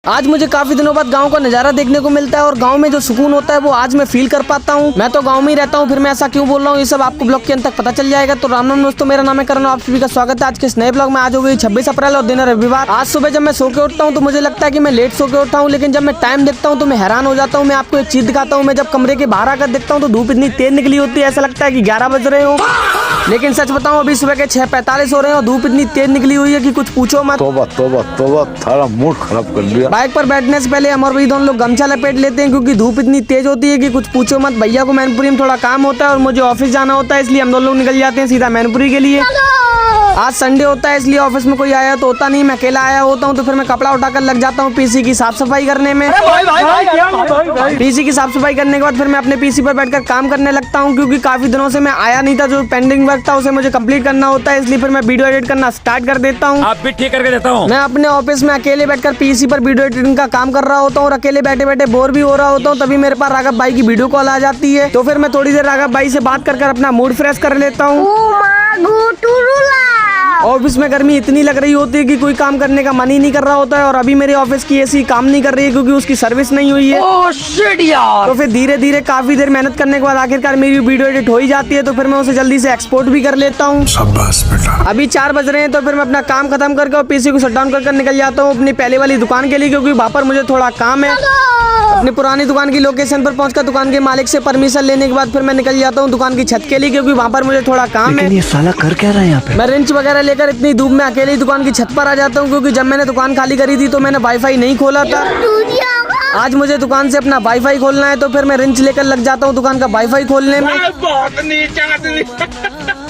आज मुझे काफी दिनों बाद गांव का नजारा देखने को मिलता है और गांव में जो सुकून होता है वो आज मैं फील कर पाता हूं। मैं तो गांव में ही रहता हूं, फिर मैं ऐसा क्यों बोल रहा हूं ये सब आपको ब्लॉग के अंत तक पता चल जाएगा। तो राम राम दोस्तों, मेरा नाम है करण, आप सभी का स्वागत है आज के इस नए ब्लॉग में। आज हो गई 26 अप्रैल और दिन है रविवार। आज सुबह जब मैं सो के उठता हूँ तो मुझे लगता है कि मैं लेट सो के उठा हूँ, लेकिन जब मैं टाइम देखता हूँ तो मैं हैरान हो जाता हूँ। मैं आपको एक चीज दिखाता हूँ, मैं जब कमरे के बाहर आकर देखता हूँ तो धूप इतनी तेज निकली होती है, ऐसा लगता है कि 11 बज रहे हो। लेकिन सच बताऊं अभी सुबह के 6:45 हो रहे हैं और धूप इतनी तेज निकली हुई है कि कुछ पूछो मत। तौबा तौबा तौबा, थारा मूड खराब कर दिया। बाइक पर बैठने से पहले हम और भाई दोनों लोग गमछा लपेट लेते हैं क्योंकि धूप इतनी तेज होती है कि कुछ पूछो मत। भैया को मैनपुरी में थोड़ा काम होता है और मुझे ऑफिस जाना होता है, इसलिए हम दोनों लोग निकल जाते हैं सीधा मैनपुरी के लिए। आज संडे होता है इसलिए ऑफिस में कोई आया तो होता नहीं, मैं अकेला आया होता हूँ तो फिर मैं कपड़ा उठाकर लग जाता हूँ पीसी की साफ सफाई करने में। पीसी की साफ सफाई करने के बाद फिर मैं अपने पीसी पर बैठकर काम करने लगता हूँ क्योंकि काफी दिनों से मैं आया नहीं था, जो पेंडिंग वर्क था उसे मुझे कंप्लीट करना होता है, इसलिए फिर मैं वीडियो एडिट करना स्टार्ट कर देता हूँ। आप भी ठीक करके देता हूँ। मैं अपने ऑफिस में अकेले बैठकर पीसी पर वीडियो एडिटिंग का काम कर रहा होता हूँ और अकेले बैठे बैठे बोर भी हो रहा होता हूँ, तभी मेरे पास राघव भाई की वीडियो कॉल आ जाती है। तो फिर मैं थोड़ी देर राघव भाई से बात कर अपना मूड फ्रेश कर लेता हूँ। ऑफिस में गर्मी इतनी लग रही होती है कि कोई काम करने का मन ही नहीं कर रहा होता है और अभी मेरे ऑफिस की एसी काम नहीं कर रही है क्योंकि उसकी सर्विस नहीं हुई है। तो फिर धीरे धीरे काफी देर मेहनत करने के बाद आखिरकार मेरी वीडियो एडिट हो ही जाती है, तो फिर मैं उसे जल्दी से एक्सपोर्ट भी कर लेता हूँ। अभी 4 बज रहे हैं तो फिर मैं अपना काम खत्म करके और पीसी को शट डाउन कर निकल जाता हूँ अपनी पहले वाली दुकान के लिए, क्योंकि वहाँ पर मुझे थोड़ा काम है। अपनी पुरानी दुकान की लोकेशन पर पहुंचकर दुकान के मालिक से परमिशन लेने के बाद फिर मैं निकल जाता हूँ दुकान की छत के लिए, क्योंकि वहाँ पर मुझे थोड़ा काम है। ये साला कर क्या रहा है यहाँ पे? मैं रिंच वगैरह लेकर इतनी धूप में अकेले ही दुकान की छत पर आ जाता हूँ, क्योंकि जब मैंने दुकान खाली करी थी तो मैंने वाईफाई नहीं खोला था। आज मुझे दुकान से अपना वाईफाई खोलना है तो फिर मैं रिंच लेकर लग जाता हूँ दुकान का वाईफाई खोलने में।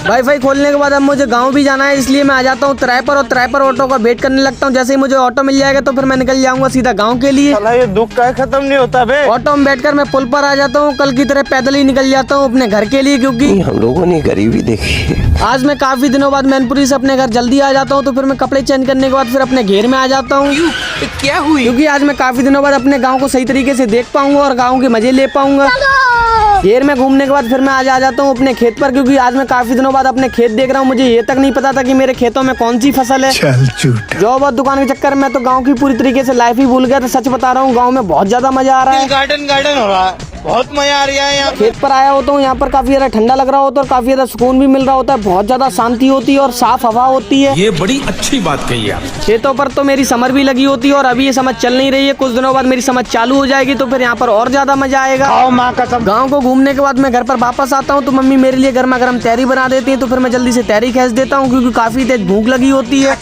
वाईफाई खोलने के बाद अब मुझे गांव भी जाना है, इसलिए मैं आ जाता हूँ किराए पर और किराए पर ऑटो का वेट करने लगता हूँ। जैसे ही मुझे ऑटो मिल जाएगा तो फिर मैं निकल जाऊंगा सीधा गांव के लिए। ये दुख का खत्म नहीं होता बे। ऑटो में बैठकर मैं पुल पर आ जाता हूँ, कल की तरह पैदल ही निकल जाता हूँ अपने घर के लिए, क्योंकि हम लोगों ने गरीबी देखी। आज मैं काफी दिनों बाद मैनपुरी से अपने घर जल्दी आ जाता हूँ, तो फिर मैं कपड़े चेंज करने के बाद फिर अपने घेर में आ जाता हूँ। क्या हुई? क्योंकि आज मैं काफी दिनों बाद अपने गाँव को सही तरीके से देख पाऊंगा और गाँव के मजे ले पाऊंगा। घेर में घूमने के बाद फिर मैं आ जाता हूँ अपने खेत पर, क्योंकि आज मैं काफी दिनों बाद अपने खेत देख रहा हूँ। मुझे ये तक नहीं पता था कि मेरे खेतों में कौन सी फसल है। जॉब और दुकान के चक्कर में तो गांव की पूरी तरीके से लाइफ ही भूल गया। तो सच बता रहा हूँ गांव में बहुत ज्यादा मजा आ रहा है। गार्डन हो रहा है, बहुत मजा आ रहा है यहाँ। खेत पर आया होता हूँ, यहाँ पर काफी ज्यादा ठंडा लग रहा होता है और काफी ज्यादा सुकून भी मिल रहा होता है। बहुत ज्यादा शांति होती है और साफ हवा होती है। ये बड़ी अच्छी बात कही आप। खेतों पर तो मेरी समर भी लगी होती है और अभी ये समझ चल नहीं रही है। कुछ दिनों बाद मेरी समझ चालू हो जाएगी तो फिर यहाँ पर और ज्यादा मजा आएगा। गाँव को घूमने के बाद मैं घर पर वापस आता हूँ तो मम्मी मेरे लिए गर्मा गर्म तहरी बना देती है, तो फिर मैं जल्दी से तहरी खींच देता हूँ क्योंकि काफी तेज भूख लगी होती है।